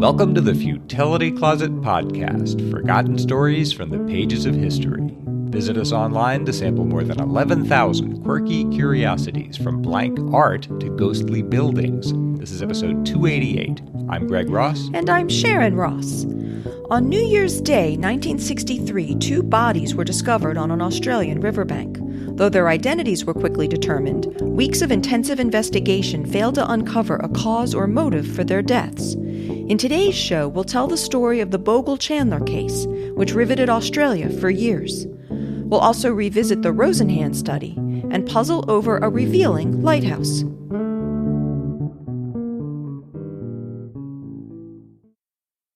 Welcome to the Futility Closet podcast, forgotten stories from the pages of history. Visit us online to sample more than 11,000 quirky curiosities, from blank art to ghostly buildings. This is episode 288. I'm Greg Ross. And I'm Sharon Ross. On New Year's Day, 1963, two bodies were discovered on an Australian riverbank. Though their identities were quickly determined, weeks of intensive investigation failed to uncover a cause or motive for their deaths. In today's show, we'll tell the story of the Bogle-Chandler case, which riveted Australia for years. We'll also revisit the Rosenhan study and puzzle over a revealing lighthouse.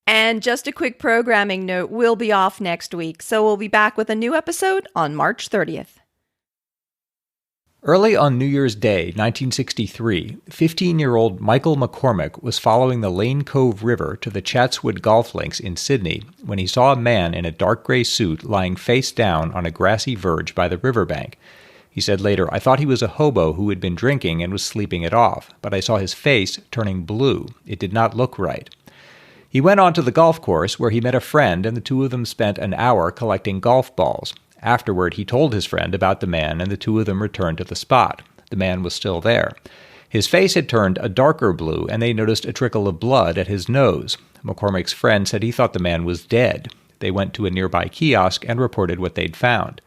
And just a quick programming note, we'll be off next week, so we'll be back with a new episode on March 30th. Early on New Year's Day, 1963, 15-year-old Michael McCormick was following the Lane Cove River to the Chatswood Golf Links in Sydney when he saw a man in a dark gray suit lying face down on a grassy verge by the riverbank. He said later, "I thought he was a hobo who had been drinking and was sleeping it off, but I saw his face turning blue. It did not look right." He went on to the golf course where he met a friend, and the two of them spent an hour collecting golf balls. Afterward, he told his friend about the man, and the two of them returned to the spot. The man was still there. His face had turned a darker blue, and they noticed a trickle of blood at his nose. McCormick's friend said he thought the man was dead. They went to a nearby kiosk and reported what they'd found.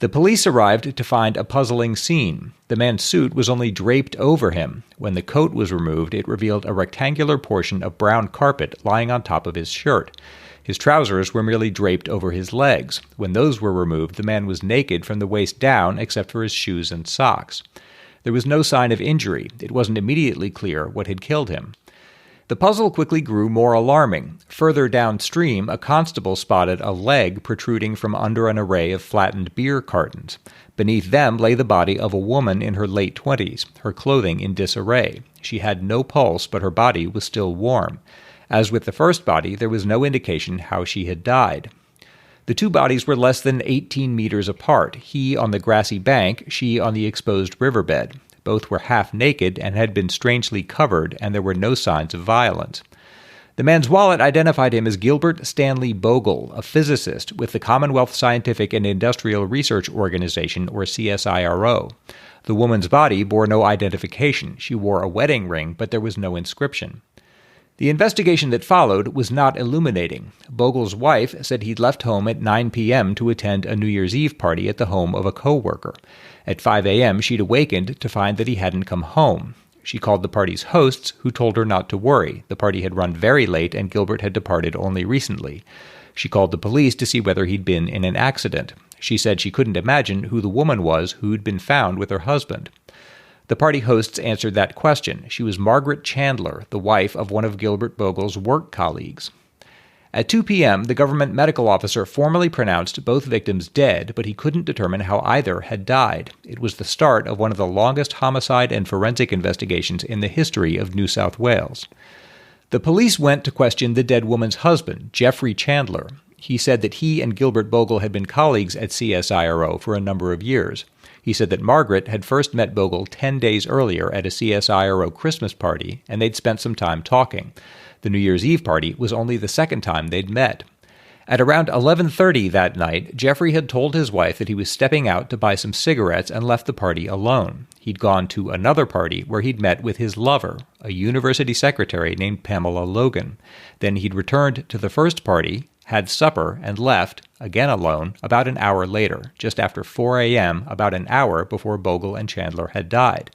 The police arrived to find a puzzling scene. The man's suit was only draped over him. When the coat was removed, it revealed a rectangular portion of brown carpet lying on top of his shirt. His trousers were merely draped over his legs. When those were removed, the man was naked from the waist down except for his shoes and socks. There was no sign of injury. It wasn't immediately clear what had killed him. The puzzle quickly grew more alarming. Further downstream, a constable spotted a leg protruding from under an array of flattened beer cartons. Beneath them lay the body of a woman in her late 20s, her clothing in disarray. She had no pulse, but her body was still warm. As with the first body, there was no indication how she had died. The two bodies were less than 18 meters apart, he on the grassy bank, she on the exposed riverbed. Both were half naked and had been strangely covered, and there were no signs of violence. The man's wallet identified him as Gilbert Stanley Bogle, a physicist with the Commonwealth Scientific and Industrial Research Organization, or CSIRO. The woman's body bore no identification. She wore a wedding ring, but there was no inscription. The investigation that followed was not illuminating. Bogle's wife said he'd left home at 9 p.m. to attend a New Year's Eve party at the home of a co-worker. At 5 a.m., she'd awakened to find that he hadn't come home. She called the party's hosts, who told her not to worry. The party had run very late, and Gilbert had departed only recently. She called the police to see whether he'd been in an accident. She said she couldn't imagine who the woman was who'd been found with her husband. The party hosts answered that question. She was Margaret Chandler, the wife of one of Gilbert Bogle's work colleagues. At 2 p.m., the government medical officer formally pronounced both victims dead, but he couldn't determine how either had died. It was the start of one of the longest homicide and forensic investigations in the history of New South Wales. The police went to question the dead woman's husband, Geoffrey Chandler. He said that he and Gilbert Bogle had been colleagues at CSIRO for a number of years. He said that Margaret had first met Bogle 10 days earlier at a CSIRO Christmas party, and they'd spent some time talking. The New Year's Eve party was only the second time they'd met. At around 11:30 that night, Geoffrey had told his wife that he was stepping out to buy some cigarettes and left the party alone. He'd gone to another party where he'd met with his lover, a university secretary named Pamela Logan. Then he'd returned to the first party, had supper, and left, again alone, about an hour later, just after 4 a.m., about an hour before Bogle and Chandler had died.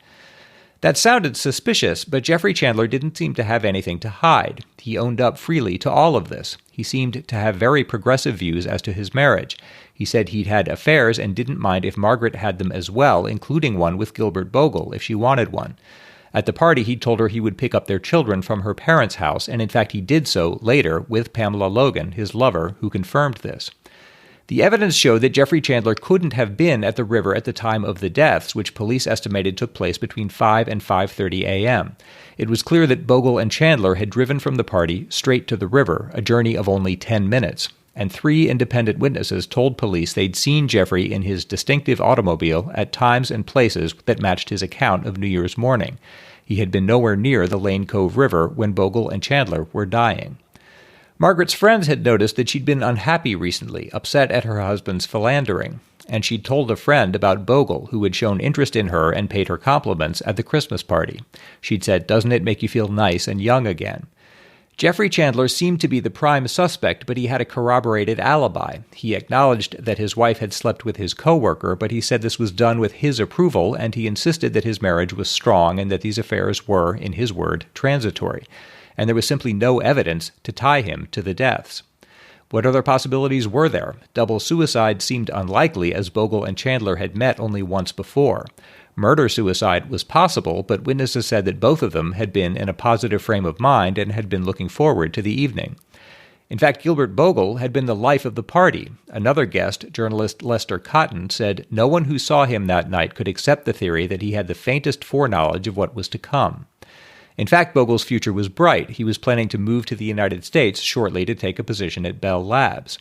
That sounded suspicious, but Geoffrey Chandler didn't seem to have anything to hide. He owned up freely to all of this. He seemed to have very progressive views as to his marriage. He said he'd had affairs and didn't mind if Margaret had them as well, including one with Gilbert Bogle, if she wanted one. At the party, he told her he would pick up their children from her parents' house, and in fact he did so later with Pamela Logan, his lover, who confirmed this. The evidence showed that Geoffrey Chandler couldn't have been at the river at the time of the deaths, which police estimated took place between 5 and 5:30 a.m. It was clear that Bogle and Chandler had driven from the party straight to the river, a journey of only 10 minutes. And 3 independent witnesses told police they'd seen Geoffrey in his distinctive automobile at times and places that matched his account of New Year's morning. He had been nowhere near the Lane Cove River when Bogle and Chandler were dying. Margaret's friends had noticed that she'd been unhappy recently, upset at her husband's philandering, and she'd told a friend about Bogle, who had shown interest in her and paid her compliments at the Christmas party. She'd said, "Doesn't it make you feel nice and young again?" Jeffrey Chandler seemed to be the prime suspect, but he had a corroborated alibi. He acknowledged that his wife had slept with his co-worker, but he said this was done with his approval, and he insisted that his marriage was strong and that these affairs were, in his word, transitory. And there was simply no evidence to tie him to the deaths. What other possibilities were there? Double suicide seemed unlikely, as Bogle and Chandler had met only once before. Murder-suicide was possible, but witnesses said that both of them had been in a positive frame of mind and had been looking forward to the evening. In fact, Gilbert Bogle had been the life of the party. Another guest, journalist Lester Cotton, said no one who saw him that night could accept the theory that he had the faintest foreknowledge of what was to come. In fact, Bogle's future was bright. He was planning to move to the United States shortly to take a position at Bell Labs.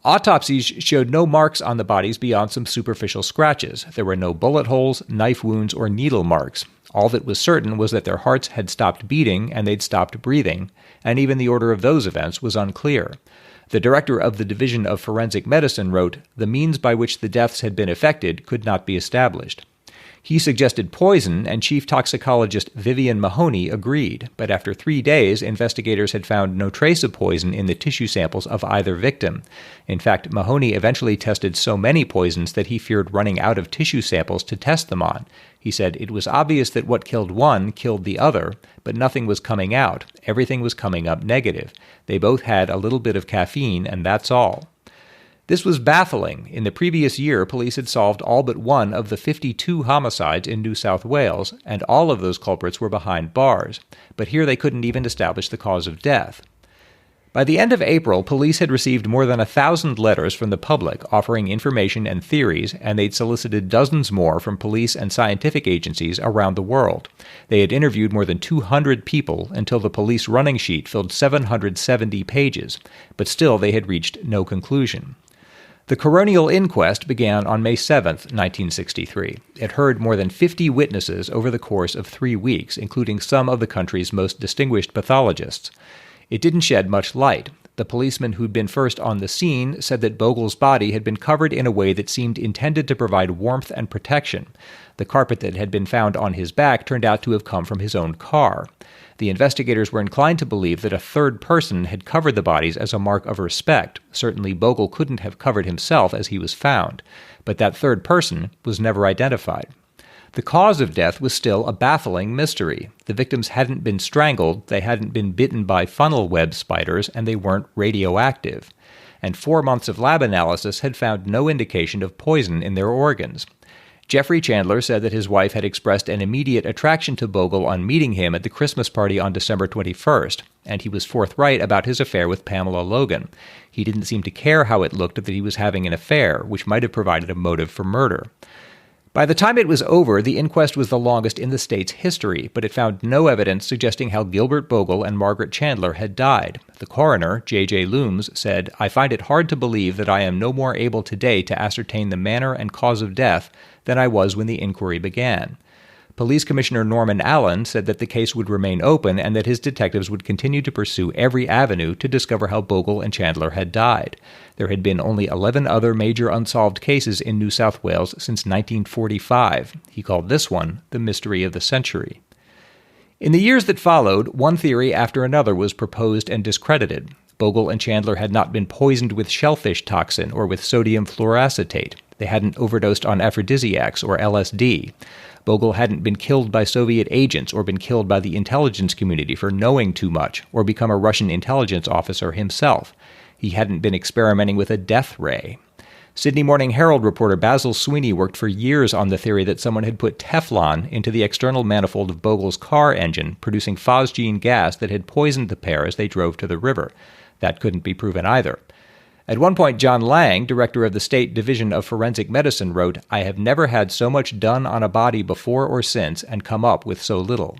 Autopsies showed no marks on the bodies beyond some superficial scratches. There were no bullet holes, knife wounds, or needle marks. All that was certain was that their hearts had stopped beating and they'd stopped breathing, and even the order of those events was unclear. The director of the Division of Forensic Medicine wrote, "The means by which the deaths had been effected could not be established." He suggested poison, and Chief Toxicologist Vivian Mahoney agreed, but after 3 days, investigators had found no trace of poison in the tissue samples of either victim. In fact, Mahoney eventually tested so many poisons that he feared running out of tissue samples to test them on. He said, "It was obvious that what killed one killed the other, but nothing was coming out. Everything was coming up negative. They both had a little bit of caffeine, and that's all." This was baffling. In the previous year, police had solved all but one of the 52 homicides in New South Wales, and all of those culprits were behind bars. But here they couldn't even establish the cause of death. By the end of April, police had received more than 1,000 letters from the public offering information and theories, and they'd solicited dozens more from police and scientific agencies around the world. They had interviewed more than 200 people until the police running sheet filled 770 pages, but still they had reached no conclusion. The coronial inquest began on May 7, 1963. It heard more than 50 witnesses over the course of 3 weeks, including some of the country's most distinguished pathologists. It didn't shed much light. The policeman who'd been first on the scene said that Bogle's body had been covered in a way that seemed intended to provide warmth and protection. The carpet that had been found on his back turned out to have come from his own car. The investigators were inclined to believe that a third person had covered the bodies as a mark of respect. Certainly Bogle couldn't have covered himself as he was found, but that third person was never identified. The cause of death was still a baffling mystery. The victims hadn't been strangled, they hadn't been bitten by funnel web spiders, and they weren't radioactive. And 4 months of lab analysis had found no indication of poison in their organs. Jeffrey Chandler said that his wife had expressed an immediate attraction to Bogle on meeting him at the Christmas party on December 21st, and he was forthright about his affair with Pamela Logan. He didn't seem to care how it looked that he was having an affair, which might have provided a motive for murder. By the time it was over, the inquest was the longest in the state's history, but it found no evidence suggesting how Gilbert Bogle and Margaret Chandler had died. The coroner, J.J. Looms, said, "I find it hard to believe that I am no more able today to ascertain the manner and cause of death than I was when the inquiry began." Police Commissioner Norman Allen said that the case would remain open and that his detectives would continue to pursue every avenue to discover how Bogle and Chandler had died. There had been only 11 other major unsolved cases in New South Wales since 1945. He called this one the mystery of the century. In the years that followed, one theory after another was proposed and discredited. Bogle and Chandler had not been poisoned with shellfish toxin or with sodium fluoracetate. They hadn't overdosed on aphrodisiacs or LSD. Bogle hadn't been killed by Soviet agents or been killed by the intelligence community for knowing too much or become a Russian intelligence officer himself. He hadn't been experimenting with a death ray. Sydney Morning Herald reporter Basil Sweeney worked for years on the theory that someone had put Teflon into the external manifold of Bogle's car engine, producing phosgene gas that had poisoned the pair as they drove to the river. That couldn't be proven either. At one point, John Lang, director of the State Division of Forensic Medicine, wrote, "I have never had so much done on a body before or since and come up with so little."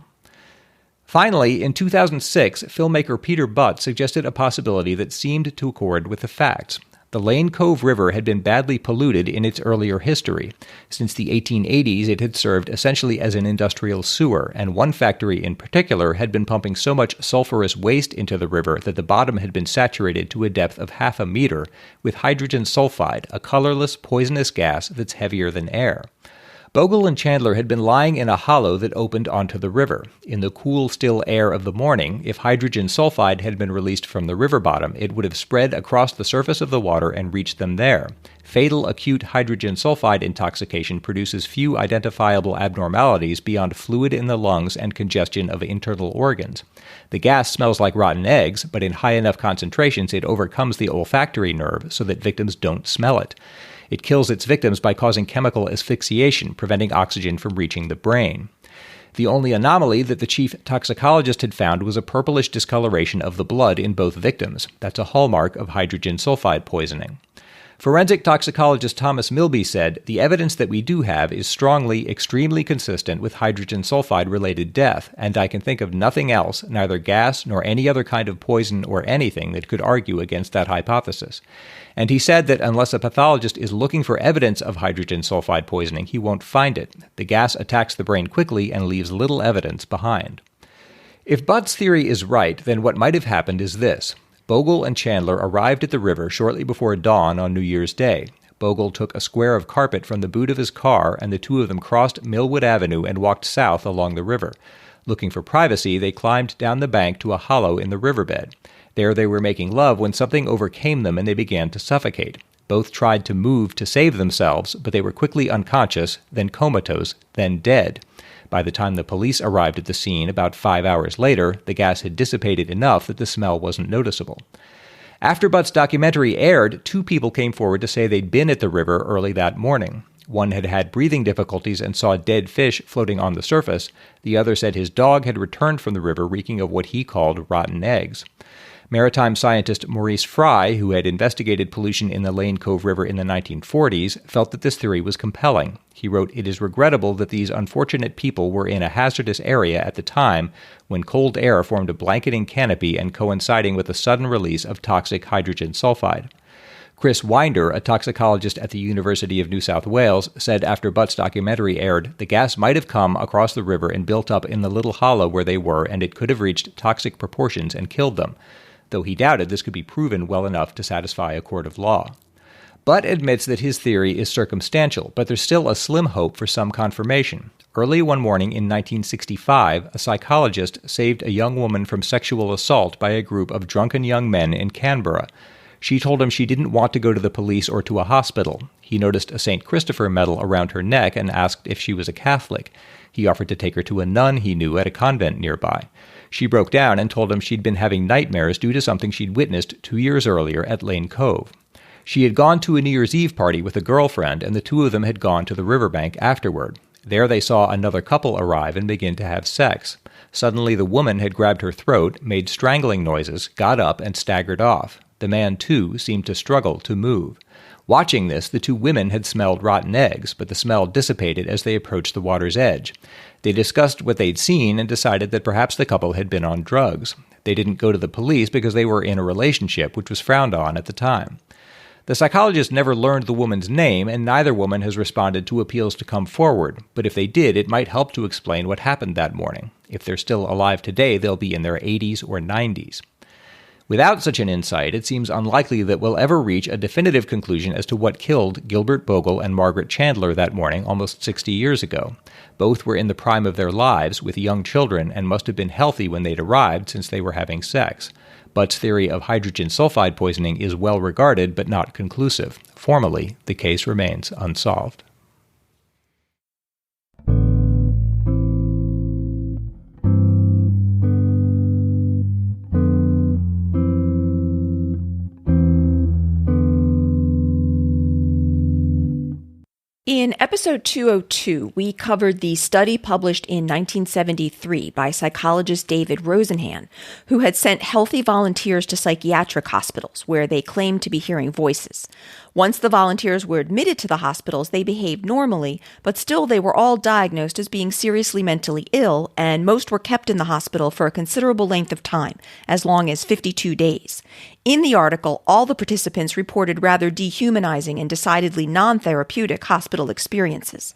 Finally, in 2006, filmmaker Peter Butt suggested a possibility that seemed to accord with the facts. The Lane Cove River had been badly polluted in its earlier history. Since the 1880s, it had served essentially as an industrial sewer, and one factory in particular had been pumping so much sulfurous waste into the river that the bottom had been saturated to a depth of half a meter with hydrogen sulfide, a colorless, poisonous gas that's heavier than air. Bogle-Chandler had been lying in a hollow that opened onto the river. In the cool, still air of the morning, if hydrogen sulfide had been released from the river bottom, it would have spread across the surface of the water and reached them there. Fatal acute hydrogen sulfide intoxication produces few identifiable abnormalities beyond fluid in the lungs and congestion of internal organs. The gas smells like rotten eggs, but in high enough concentrations it overcomes the olfactory nerve so that victims don't smell it. It kills its victims by causing chemical asphyxiation, preventing oxygen from reaching the brain. The only anomaly that the chief toxicologist had found was a purplish discoloration of the blood in both victims. That's a hallmark of hydrogen sulfide poisoning. Forensic toxicologist Thomas Milby said, "The evidence that we do have is strongly, extremely consistent with hydrogen sulfide-related death, and I can think of nothing else, neither gas nor any other kind of poison or anything that could argue against that hypothesis." And he said that unless a pathologist is looking for evidence of hydrogen sulfide poisoning, he won't find it. The gas attacks the brain quickly and leaves little evidence behind. If Butt's theory is right, then what might have happened is this. Bogle and Chandler arrived at the river shortly before dawn on New Year's Day. Bogle took a square of carpet from the boot of his car, and the two of them crossed Millwood Avenue and walked south along the river. Looking for privacy, they climbed down the bank to a hollow in the riverbed. There they were making love when something overcame them and they began to suffocate. Both tried to move to save themselves, but they were quickly unconscious, then comatose, then dead. By the time the police arrived at the scene about 5 hours later, the gas had dissipated enough that the smell wasn't noticeable. After Butt's documentary aired, 2 people came forward to say they'd been at the river early that morning. One had had breathing difficulties and saw dead fish floating on the surface. The other said his dog had returned from the river reeking of what he called rotten eggs. Maritime scientist Maurice Fry, who had investigated pollution in the Lane Cove River in the 1940s, felt that this theory was compelling. He wrote, "It is regrettable that these unfortunate people were in a hazardous area at the time when cold air formed a blanketing canopy and coinciding with the sudden release of toxic hydrogen sulfide." Chris Winder, a toxicologist at the University of New South Wales, said after Butt's documentary aired, the gas might have come across the river and built up in the little hollow where they were, and it could have reached toxic proportions and killed them, though he doubted this could be proven well enough to satisfy a court of law. Butt admits that his theory is circumstantial, but there's still a slim hope for some confirmation. Early one morning in 1965, a psychologist saved a young woman from sexual assault by a group of drunken young men in Canberra. She told him she didn't want to go to the police or to a hospital. He noticed a St. Christopher medal around her neck and asked if she was a Catholic. He offered to take her to a nun he knew at a convent nearby. She broke down and told him she'd been having nightmares due to something she'd witnessed 2 years earlier at Lane Cove. She had gone to a New Year's Eve party with a girlfriend, and the two of them had gone to the riverbank afterward. There they saw another couple arrive and begin to have sex. Suddenly the woman had grabbed her throat, made strangling noises, got up, and staggered off. The man, too, seemed to struggle to move. Watching this, the 2 women had smelled rotten eggs, but the smell dissipated as they approached the water's edge. They discussed what they'd seen and decided that perhaps the couple had been on drugs. They didn't go to the police because they were in a relationship, which was frowned on at the time. The psychologist never learned the woman's name, and neither woman has responded to appeals to come forward, but if they did, it might help to explain what happened that morning. If they're still alive today, they'll be in their 80s or 90s. Without such an insight, it seems unlikely that we'll ever reach a definitive conclusion as to what killed Gilbert Bogle and Margaret Chandler that morning almost 60 years ago. Both were in the prime of their lives with young children and must have been healthy when they'd arrived since they were having sex. Butt's theory of hydrogen sulfide poisoning is well regarded but not conclusive. Formally, the case remains unsolved. In episode 202, we covered the study published in 1973 by psychologist David Rosenhan, who had sent healthy volunteers to psychiatric hospitals where they claimed to be hearing voices. Once the volunteers were admitted to the hospitals, they behaved normally, but still they were all diagnosed as being seriously mentally ill, and most were kept in the hospital for a considerable length of time, as long as 52 days. In the article, all the participants reported rather dehumanizing and decidedly non-therapeutic hospital experiences.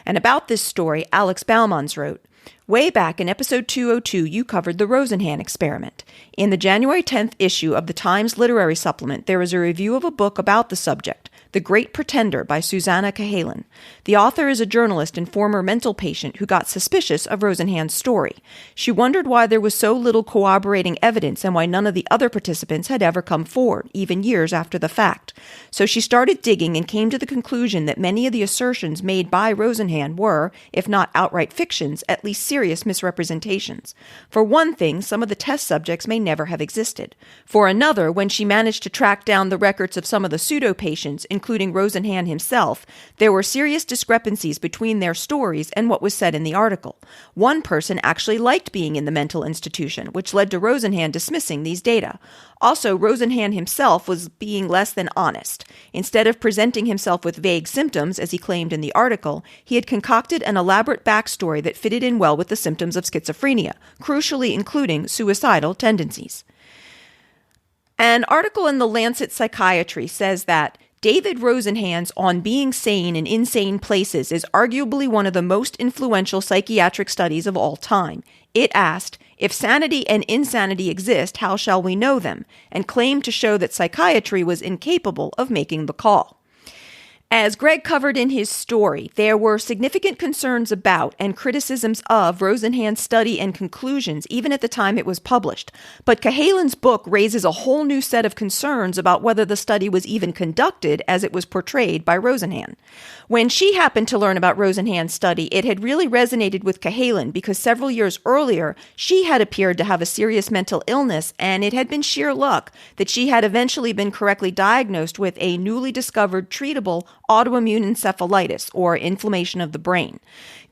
And about this story, Alex Baumans wrote, "Way back in episode 202, you covered the Rosenhan experiment. In the January 10th issue of the Times Literary Supplement, there is a review of a book about the subject, The Great Pretender by Susanna Cahalan. The author is a journalist and former mental patient who got suspicious of Rosenhan's story. She wondered why there was so little corroborating evidence and why none of the other participants had ever come forward, even years after the fact. So she started digging and came to the conclusion that many of the assertions made by Rosenhan were, if not outright fictions, at least serious misrepresentations. For one thing, some of the test subjects may never have existed. For another, when she managed to track down the records of some of the pseudo-patients, including Rosenhan himself, there were serious discrepancies between their stories and what was said in the article. One person actually liked being in the mental institution, which led to Rosenhan dismissing these data. Also, Rosenhan himself was being less than honest. Instead of presenting himself with vague symptoms, as he claimed in the article, he had concocted an elaborate backstory that fitted in well with the symptoms of schizophrenia, crucially including suicidal tendencies. An article in the Lancet Psychiatry says that David Rosenhan's On Being Sane in Insane Places is arguably one of the most influential psychiatric studies of all time. It asked, if sanity and insanity exist, how shall we know them? And claimed to show that psychiatry was incapable of making the call. As Greg covered in his story, there were significant concerns about and criticisms of Rosenhan's study and conclusions even at the time it was published. But Cahalan's book raises a whole new set of concerns about whether the study was even conducted as it was portrayed by Rosenhan. When she happened to learn about Rosenhan's study, it had really resonated with Cahalan because several years earlier, she had appeared to have a serious mental illness, and it had been sheer luck that she had eventually been correctly diagnosed with a newly discovered treatable autoimmune encephalitis, or inflammation of the brain.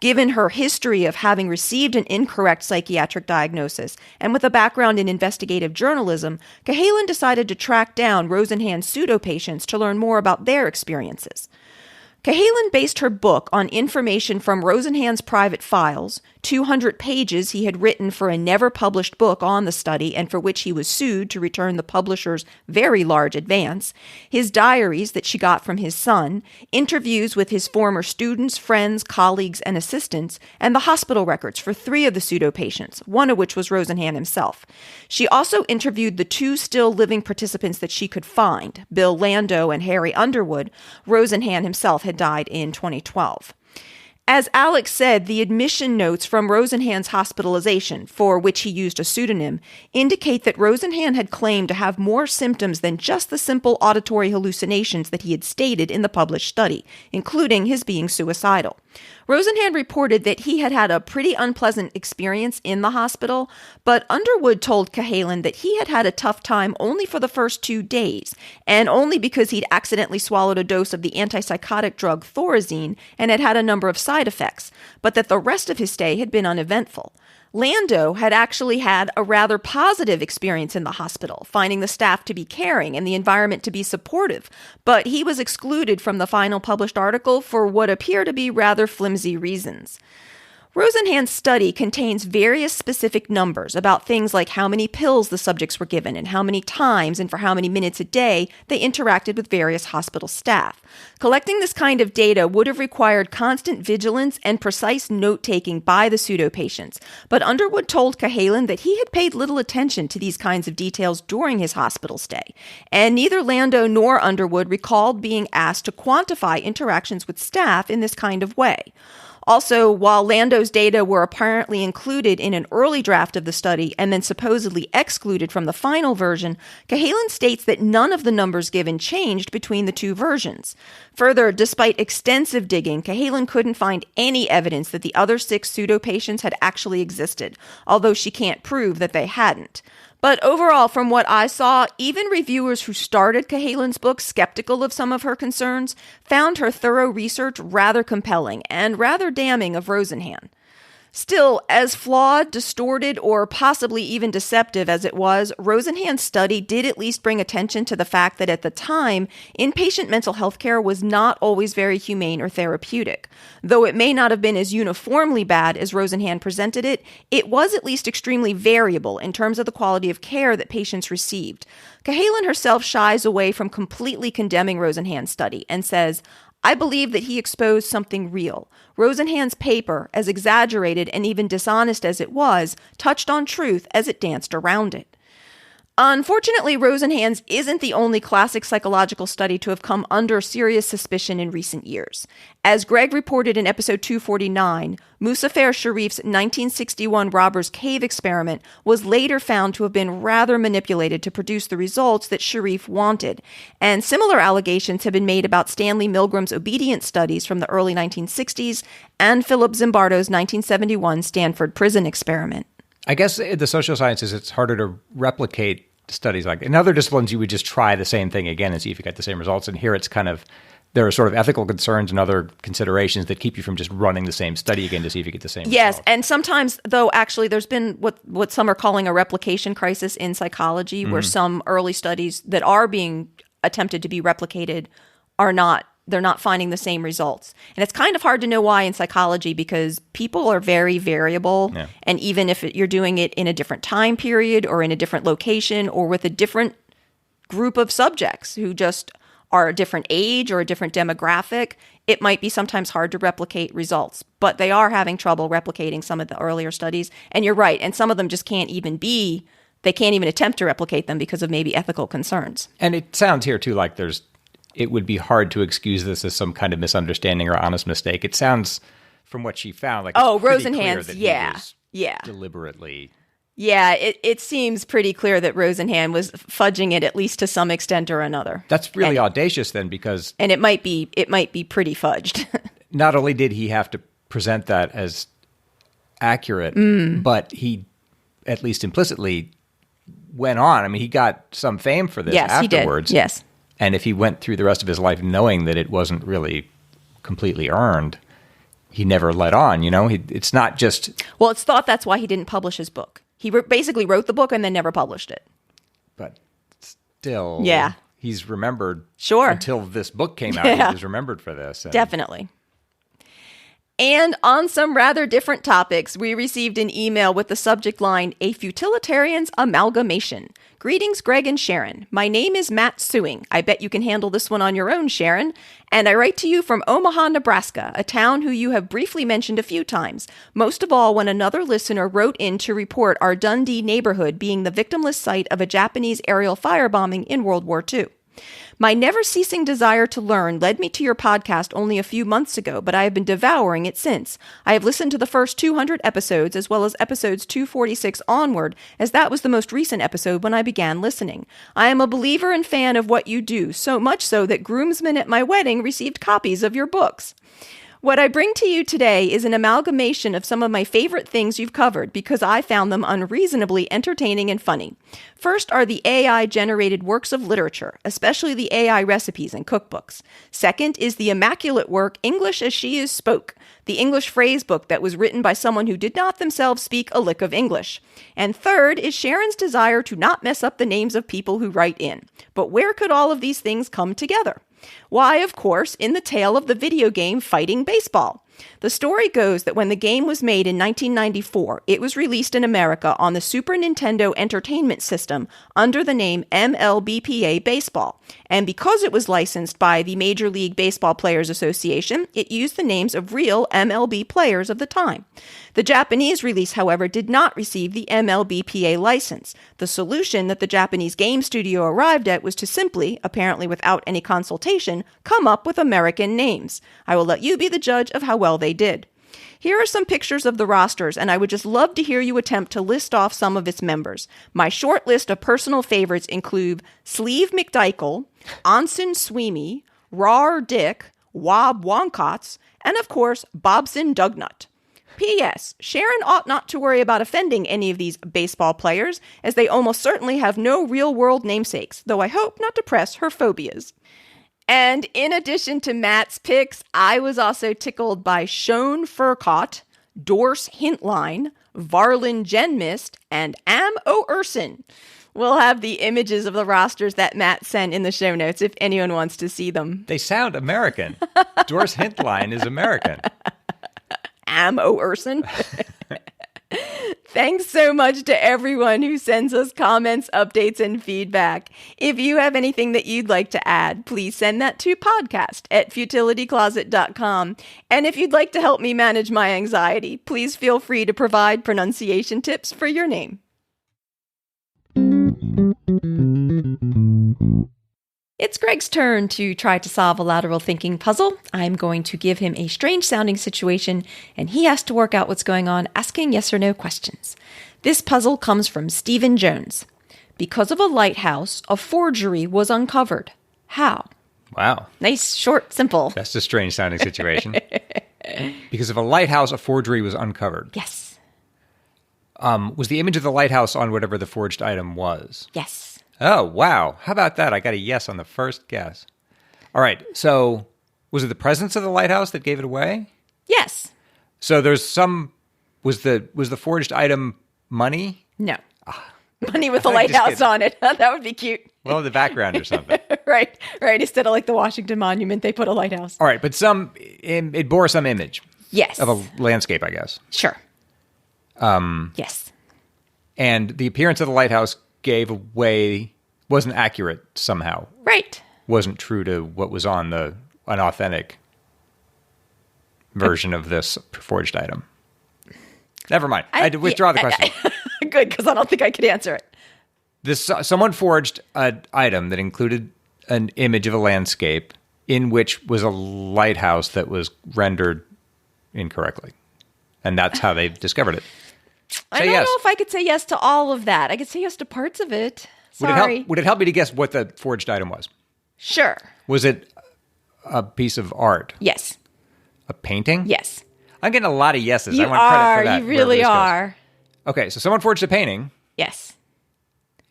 Given her history of having received an incorrect psychiatric diagnosis, and with a background in investigative journalism, Cahalan decided to track down Rosenhan's pseudo-patients to learn more about their experiences. Cahalan based her book on information from Rosenhan's private files, 200 pages he had written for a never-published book on the study and for which he was sued to return the publisher's very large advance, his diaries that she got from his son, interviews with his former students, friends, colleagues, and assistants, and the hospital records for 3 of the pseudo-patients, one of which was Rosenhan himself. She also interviewed the 2 still living participants that she could find, Bill Lando and Harry Underwood. Rosenhan himself had died in 2012. As Alex said, the admission notes from Rosenhan's hospitalization, for which he used a pseudonym, indicate that Rosenhan had claimed to have more symptoms than just the simple auditory hallucinations that he had stated in the published study, including his being suicidal. Rosenhan reported that he had had a pretty unpleasant experience in the hospital, but Underwood told Cahalan that he had had a tough time only for the first 2 days, and only because he'd accidentally swallowed a dose of the antipsychotic drug Thorazine and had had a number of side effects, but that the rest of his stay had been uneventful. Lando had actually had a rather positive experience in the hospital, finding the staff to be caring and the environment to be supportive, but he was excluded from the final published article for what appear to be rather flimsy reasons. Rosenhan's study contains various specific numbers about things like how many pills the subjects were given and how many times and for how many minutes a day they interacted with various hospital staff. Collecting this kind of data would have required constant vigilance and precise note-taking by the pseudo-patients, but Underwood told Cahalan that he had paid little attention to these kinds of details during his hospital stay, and neither Lando nor Underwood recalled being asked to quantify interactions with staff in this kind of way. Also, while Lando's data were apparently included in an early draft of the study and then supposedly excluded from the final version, Cahalan states that none of the numbers given changed between the 2 versions. Further, despite extensive digging, Cahalan couldn't find any evidence that the other 6 pseudo-patients had actually existed, although she can't prove that they hadn't. But overall, from what I saw, even reviewers who started Cahalan's book skeptical of some of her concerns found her thorough research rather compelling and rather damning of Rosenhan. Still, as flawed, distorted, or possibly even deceptive as it was, Rosenhan's study did at least bring attention to the fact that at the time, inpatient mental health care was not always very humane or therapeutic. Though it may not have been as uniformly bad as Rosenhan presented it, it was at least extremely variable in terms of the quality of care that patients received. Cahalan herself shies away from completely condemning Rosenhan's study and says, I believe that he exposed something real. Rosenhan's paper, as exaggerated and even dishonest as it was, touched on truth as it danced around it. Unfortunately, Rosenhan's isn't the only classic psychological study to have come under serious suspicion in recent years. As Greg reported in episode 249, Muzafer Sharif's 1961 Robbers Cave experiment was later found to have been rather manipulated to produce the results that Sharif wanted, and similar allegations have been made about Stanley Milgram's obedience studies from the early 1960s and Philip Zimbardo's 1971 Stanford prison experiment. I guess in the social sciences, it's harder to replicate studies like in other disciplines. You would just try the same thing again and see if you get the same results. And here it's kind of, there are sort of ethical concerns and other considerations that keep you from just running the same study again to see if you get the same result. And sometimes, though, actually, there's been what some are calling a replication crisis in psychology, where some early studies that are being attempted to be replicated they're not finding the same results. And it's kind of hard to know why in psychology, because people are very variable. Yeah. And even if you're doing it in a different time period or in a different location or with a different group of subjects who just are a different age or a different demographic, it might be sometimes hard to replicate results. But they are having trouble replicating some of the earlier studies. And you're right. And some of them just can't even attempt to replicate them because of maybe ethical concerns. And it sounds here too like it would be hard to excuse this as some kind of misunderstanding or honest mistake. It sounds, from what she found, like it's pretty clear that he was deliberately. Yeah, it seems pretty clear that Rosenhan was fudging it at least to some extent or another. That's really audacious then, because and it might be pretty fudged. Not only did he have to present that as accurate, but he at least implicitly went on. I mean, he got some fame for this afterwards. He did. Yes. And if he went through the rest of his life knowing that it wasn't really completely earned, he never let on, It's not just... Well, it's thought that's why he didn't publish his book. He basically wrote the book and then never published it. But still, he's remembered... Sure. Until this book came out, he was remembered for this. Definitely. And on some rather different topics, we received an email with the subject line, A Futilitarian's Amalgamation. Greetings, Greg and Sharon. My name is Matt Suing. I bet you can handle this one on your own, Sharon. And I write to you from Omaha, Nebraska, a town who you have briefly mentioned a few times. Most of all, when another listener wrote in to report our Dundee neighborhood being the victimless site of a Japanese aerial firebombing in World War II. My never-ceasing desire to learn led me to your podcast only a few months ago, but I have been devouring it since. I have listened to the first 200 episodes, as well as episodes 246 onward, as that was the most recent episode when I began listening. I am a believer and fan of what you do, so much so that groomsmen at my wedding received copies of your books. What I bring to you today is an amalgamation of some of my favorite things you've covered because I found them unreasonably entertaining and funny. First are the AI-generated works of literature, especially the AI recipes and cookbooks. Second is the immaculate work English as She Is Spoke, the English phrase book that was written by someone who did not themselves speak a lick of English. And third is Sharon's desire to not mess up the names of people who write in. But where could all of these things come together? Why, of course, in the tale of the video game Fighting Baseball. The story goes that when the game was made in 1994, it was released in America on the Super Nintendo Entertainment System under the name MLBPA Baseball. And because it was licensed by the Major League Baseball Players Association, it used the names of real MLB players of the time. The Japanese release, however, did not receive the MLBPA license. The solution that the Japanese game studio arrived at was to simply, apparently without any consultation, come up with American names. I will let you be the judge of how well they did. Here are some pictures of the rosters, and I would just love to hear you attempt to list off some of its members. My short list of personal favorites include Sleeve McDykel, Anson Sweeney, Rar Dick, Wob Wonkotz, and of course, Bobson Dugnut. P.S. Sharon ought not to worry about offending any of these baseball players, as they almost certainly have no real-world namesakes, though I hope not to press her phobias. And in addition to Matt's picks, I was also tickled by Schoen Furcott, Dorse Hintline, Varlin Genmist, and Am O'Urson. We'll have the images of the rosters that Matt sent in the show notes if anyone wants to see them. They sound American. Dorse Hintline is American. Am O'Urson. Thanks so much to everyone who sends us comments, updates, and feedback. If you have anything that you'd like to add, please send that to podcast@futilitycloset.com. And if you'd like to help me manage my anxiety, please feel free to provide pronunciation tips for your name. It's Greg's turn to try to solve a lateral thinking puzzle. I'm going to give him a strange-sounding situation, and he has to work out what's going on, asking yes or no questions. This puzzle comes from Stephen Jones. Because of a lighthouse, a forgery was uncovered. How? Wow. Nice, short, simple. That's a strange-sounding situation. Because of a lighthouse, a forgery was uncovered. Yes. Was the image of the lighthouse on whatever the forged item was? Yes. Oh, wow. How about that? I got a yes on the first guess. All right. So was it the presence of the lighthouse that gave it away? Yes. So there's some... Was the forged item money? No. Money with a lighthouse on it. That would be cute. Well, in the background or something. Right. Instead of like the Washington Monument, they put a lighthouse. All right. But it bore some image. Yes. Of a landscape, I guess. Sure. Yes. And the appearance of the lighthouse gave away, wasn't accurate somehow. Right. Wasn't true to what was on an authentic version of this forged item. Never mind. I had to withdraw the question. Good, because I don't think I could answer it. Someone forged an item that included an image of a landscape in which was a lighthouse that was rendered incorrectly. And that's how they discovered it. I don't know if I could say yes to all of that. I could say yes to parts of it. Sorry. Would it help me to guess what the forged item was? Sure. Was it a piece of art? Yes. A painting? Yes. I'm getting a lot of yeses. You I want credit for that. You really are. Okay, so someone forged a painting. Yes.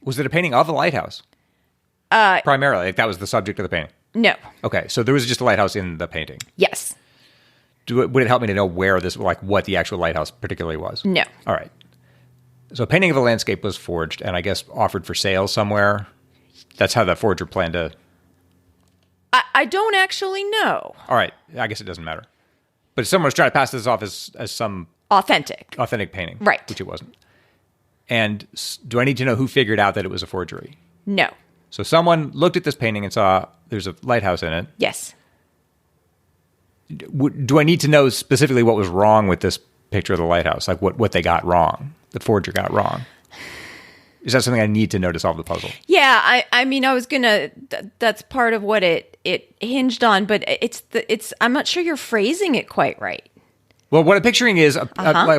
Was it a painting of a lighthouse? Primarily, like that was the subject of the painting? No. Okay, so there was just a lighthouse in the painting? Yes. Would it help me to know where this, like what the actual lighthouse particularly was? No. All right. So a painting of a landscape was forged and I guess offered for sale somewhere. That's how the forger planned to... I don't actually know. All right. I guess it doesn't matter. But someone was trying to pass this off as some... Authentic painting. Right. Which it wasn't. And do I need to know who figured out that it was a forgery? No. So someone looked at this painting and saw there's a lighthouse in it. Yes. Do I need to know specifically what was wrong with this picture of the lighthouse? Like what they got wrong, the forger got wrong? Is that something I need to know to solve the puzzle? Yeah, I mean, I was gonna. That's part of what it hinged on, but I'm not sure you're phrasing it quite right. Well, what I'm picturing is a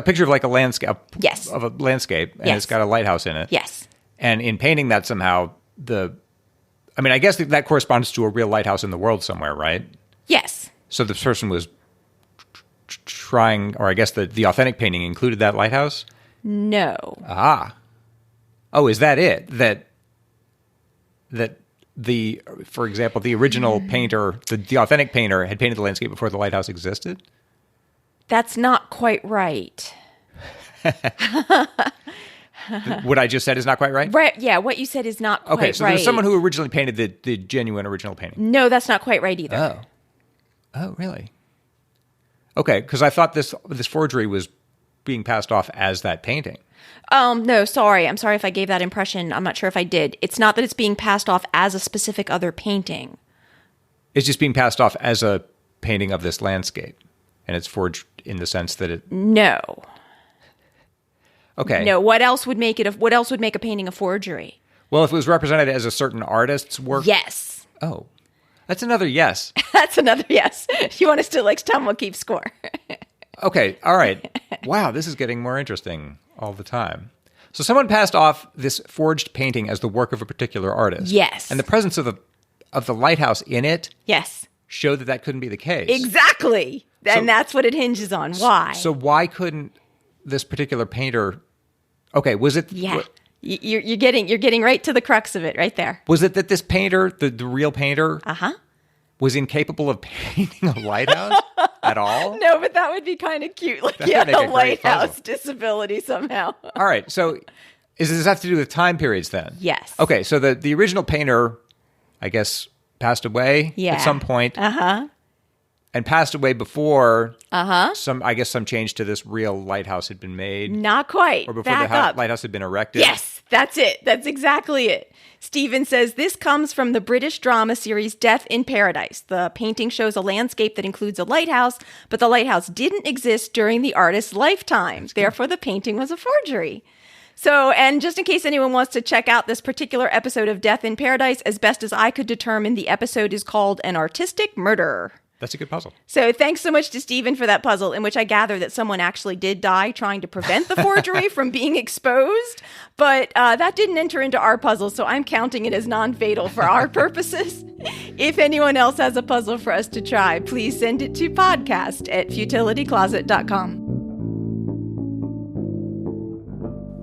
picture of like a landscape. Yes. Of a landscape, and yes. It's got a lighthouse in it. Yes. And in painting that somehow, I guess that corresponds to a real lighthouse in the world somewhere, right? Yes. So the person was trying, or I guess the authentic painting included that lighthouse? No. Ah. Oh, is that it? That for example, the original painter, the authentic painter had painted the landscape before the lighthouse existed? That's not quite right. What I just said is not quite right? Right. Yeah, what you said is not quite right. Okay, so there's someone who originally painted the genuine original painting. No, that's not quite right either. Oh, really? Okay, because I thought this forgery was being passed off as that painting. No, sorry. I'm sorry if I gave that impression. I'm not sure if I did. It's not that it's being passed off as a specific other painting. It's just being passed off as a painting of this landscape. And it's forged in the sense that it... No. Okay. No, what else would make a painting a forgery? Well, if it was represented as a certain artist's work... Yes. Oh. That's another yes. That's another yes. You want us to Tom will keep score. Okay, all right. Wow, this is getting more interesting all the time. So someone passed off this forged painting as the work of a particular artist. Yes. And the presence of the lighthouse in it yes. showed that couldn't be the case. Exactly. And that's what it hinges on. Why? So why couldn't this particular painter... Okay, was it... Yeah. You're getting right to the crux of it right there. Was it that this painter, the real painter... Uh-huh. Was incapable of painting a lighthouse at all? No, but that would be kind of cute. Like, he had a lighthouse disability somehow. All right. So does this have to do with time periods then? Yes. Okay. So the original painter, I guess, passed away at some point. Uh-huh. And passed away before some change to this real lighthouse had been made. Not quite. Or before the lighthouse had been erected. Yes, that's it. That's exactly it. Stephen says, this comes from the British drama series Death in Paradise. The painting shows a landscape that includes a lighthouse, but the lighthouse didn't exist during the artist's lifetime. Therefore, the painting was a forgery. So, and just in case anyone wants to check out this particular episode of Death in Paradise, as best as I could determine, the episode is called An Artistic Murder. That's a good puzzle. So thanks so much to Stephen for that puzzle, in which I gather that someone actually did die trying to prevent the forgery from being exposed. But that didn't enter into our puzzle, so I'm counting it as non-fatal for our purposes. If anyone else has a puzzle for us to try, please send it to podcast@futilitycloset.com.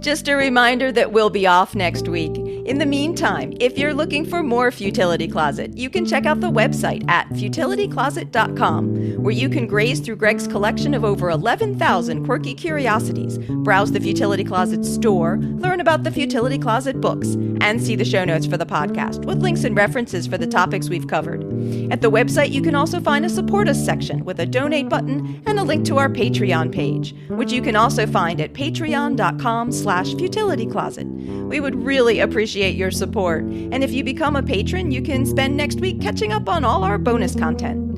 Just a reminder that we'll be off next week. In the meantime, if you're looking for more Futility Closet, you can check out the website at futilitycloset.com, where you can graze through Greg's collection of over 11,000 quirky curiosities, browse the Futility Closet store, learn about the Futility Closet books, and see the show notes for the podcast, with links and references for the topics we've covered. At the website, you can also find a Support Us section with a donate button and a link to our Patreon page, which you can also find at patreon.com/futilitycloset. We would really appreciate your support, and if you become a patron, you can spend next week catching up on all our bonus content.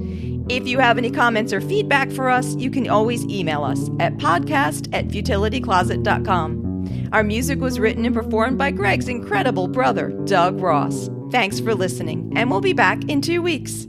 If you have any comments or feedback for us, you can always email us at podcast@futilitycloset.com. Our music was written and performed by Greg's incredible brother, Doug Ross. Thanks for listening, and we'll be back in 2 weeks.